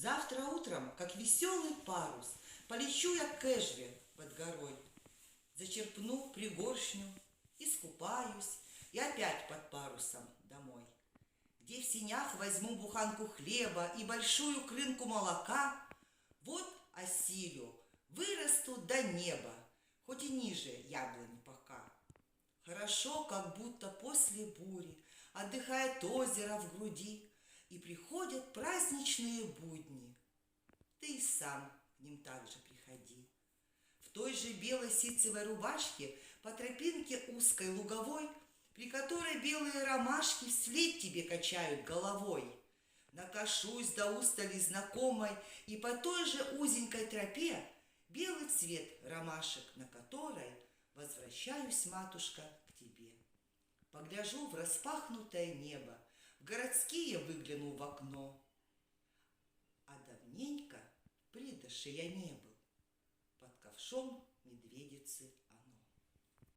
Завтра утром, как веселый парус, полечу я к Эжве под горой. Зачерпну пригоршню, искупаюсь и опять под парусом домой. Где в сенях возьму буханку хлеба и большую крынку молока, вот осилю, вырасту до неба, хоть и ниже яблони пока. Хорошо, как будто после бури отдыхает озеро в груди, и приходят праздничные будни. Ты и сам к ним также приходи. В той же белой ситцевой рубашке по тропинке узкой луговой, при которой белые ромашки вслед тебе качают головой. Накошусь до устали знакомой, и по той же узенькой тропе белый цвет ромашек, на которой возвращаюсь, матушка, к тебе. Погляжу в распахнутое небо, в городские выгляну в окно. А давненько придоши я не был под ковшом медведицы